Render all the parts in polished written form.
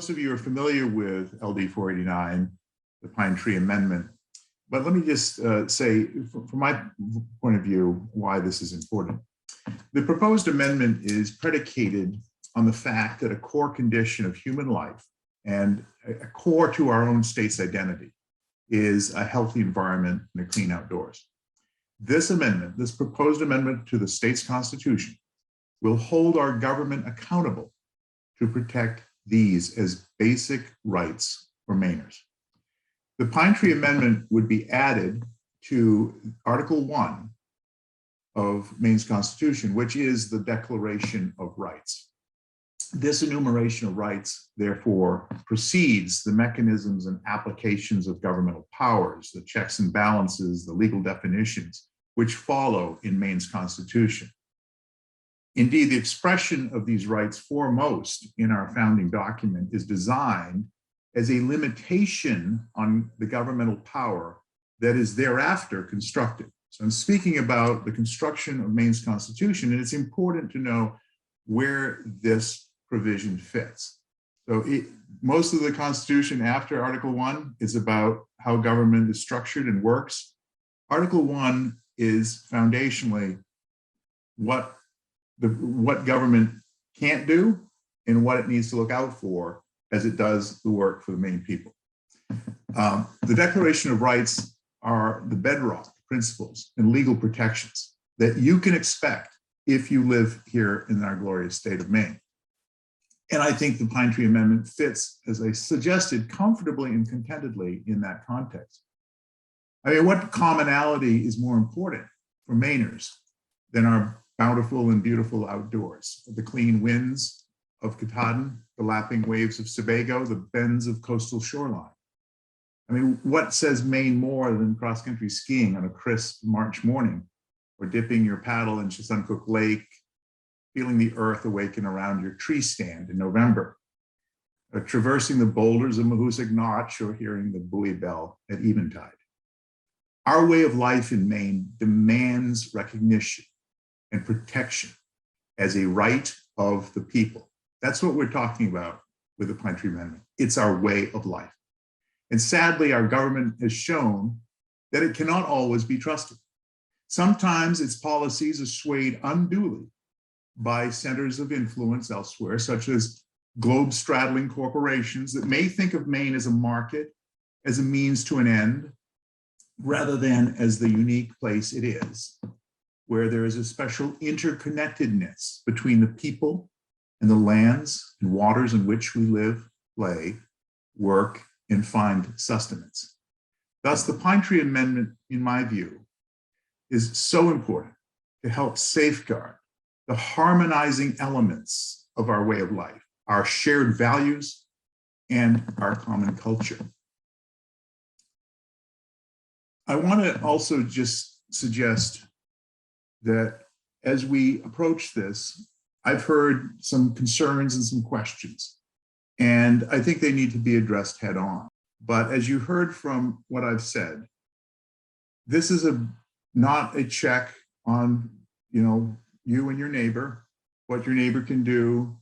Most of you are familiar with LD 489, the Pine Tree Amendment, but let me just say, from my point of view, why this is important. The proposed amendment is predicated on the fact that a core condition of human life and a core to our own state's identity is a healthy environment and a clean outdoors. This amendment, this proposed amendment to the state's constitution, will hold our government accountable to protect these as basic rights for Mainers. The Pine Tree Amendment would be added to Article 1 of Maine's Constitution, which is the Declaration of Rights. This enumeration of rights, therefore, precedes the mechanisms and applications of governmental powers, the checks and balances, the legal definitions, which follow in Maine's Constitution. Indeed, the expression of these rights foremost in our founding document is designed as a limitation on the governmental power that is thereafter constructed. So I'm speaking about the construction of Maine's Constitution, and it's important to know where this provision fits. So most of the Constitution after Article 1 is about how government is structured and works. Article 1 is foundationally what government can't do and what it needs to look out for as it does the work for the Maine people. The Declaration of Rights are the bedrock principles and legal protections that you can expect if you live here in our glorious state of Maine. And I think the Pine Tree Amendment fits, as I suggested, comfortably and contentedly in that context. I mean, what commonality is more important for Mainers than our bountiful and beautiful outdoors? The clean winds of Katahdin, the lapping waves of Sebago, the bends of coastal shoreline. I mean, what says Maine more than cross-country skiing on a crisp March morning, or dipping your paddle in Chesuncook Lake, feeling the earth awaken around your tree stand in November, or traversing the boulders of Mahoosic Notch, or hearing the buoy bell at eventide? Our way of life in Maine demands recognition and protection as a right of the people. That's what we're talking about with the Pine Tree Amendment. It's our way of life. And sadly, our government has shown that it cannot always be trusted. Sometimes its policies are swayed unduly by centers of influence elsewhere, such as globe-straddling corporations that may think of Maine as a market, as a means to an end, rather than as the unique place it is, where there is a special interconnectedness between the people and the lands and waters in which we live, play, work, and find sustenance. Thus, the Pine Tree Amendment, in my view, is so important to help safeguard the harmonizing elements of our way of life, our shared values, and our common culture. I want to also just suggest that as we approach this, I've heard some concerns and some questions, and I think they need to be addressed head on. But as you heard from what I've said, this is not a check on, you and your neighbor, what your neighbor can do,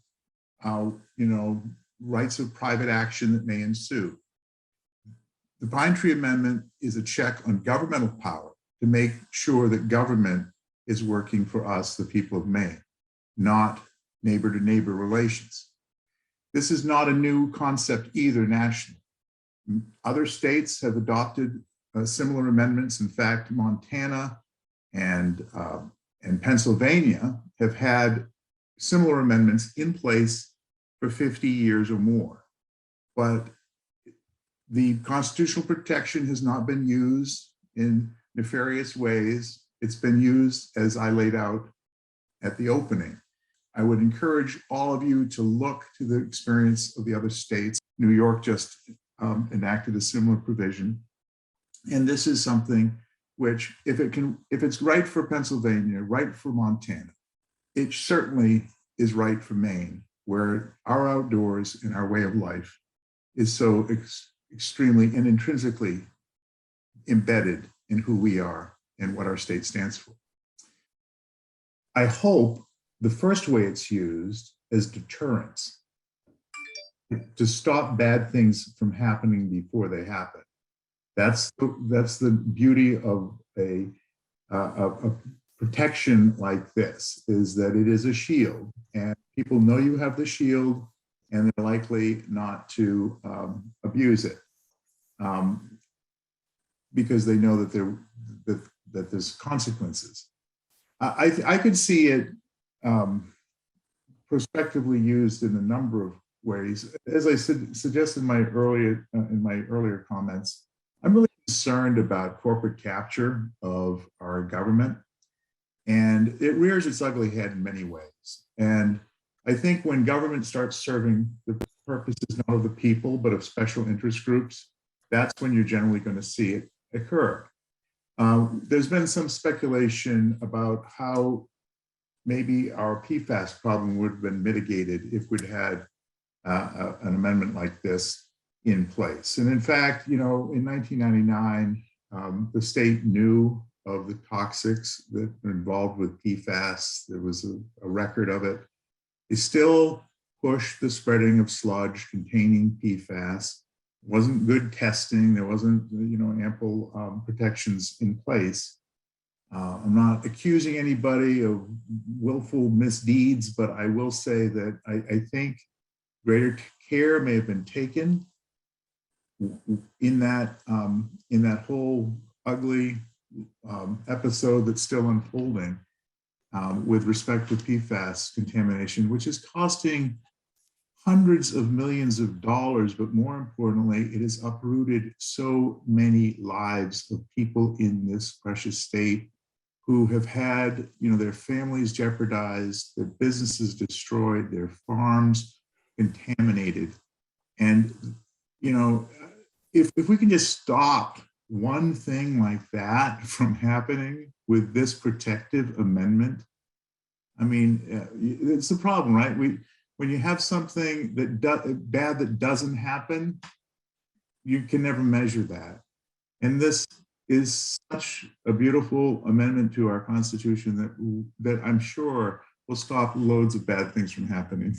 rights of private action that may ensue. The Pine Tree Amendment is a check on governmental power to make sure that government is working for us, the people of Maine, not neighbor-to-neighbor relations. This is not a new concept either nationally. Other states have adopted similar amendments. In fact, Montana and Pennsylvania have had similar amendments in place for 50 years or more. But the constitutional protection has not been used in nefarious ways. It's been used as I laid out at the opening. I would encourage all of you to look to the experience of the other states. New York just enacted a similar provision. And this is something which, if it's right for Pennsylvania, right for Montana, it certainly is right for Maine, where our outdoors and our way of life is so extremely and intrinsically embedded in who we are and what our state stands for. I hope the first way it's used is deterrence. to stop bad things from happening before they happen. That's the beauty of a protection like this, is that it is a shield, and people know you have the shield, and they're likely not to abuse it, because they know that there's consequences. I could see it prospectively used in a number of ways. As I suggested in my earlier comments, I'm really concerned about corporate capture of our government, and it rears its ugly head in many ways. And I think when government starts serving the purposes not of the people, but of special interest groups, that's when you're generally going to see it occur. There's been some speculation about how maybe our PFAS problem would have been mitigated if we'd had an amendment like this in place. And in fact, in 1999, the state knew of the toxics that were involved with PFAS. There was a record of it. They still pushed the spreading of sludge containing PFAS. It wasn't good testing. There wasn't, ample protections in place. I'm not accusing anybody of willful misdeeds, but I will say that I think greater care may have been taken in that whole ugly episode that's still unfolding with respect to PFAS contamination, which is costing hundreds of millions of dollars, but more importantly, it has uprooted so many lives of people in this precious state who have had, their families jeopardized, their businesses destroyed, their farms contaminated. And, if we can just stop one thing like that from happening with this protective amendment, I mean, it's the problem, right? When you have something bad that doesn't happen, you can never measure that. And this is such a beautiful amendment to our Constitution that I'm sure will stop loads of bad things from happening.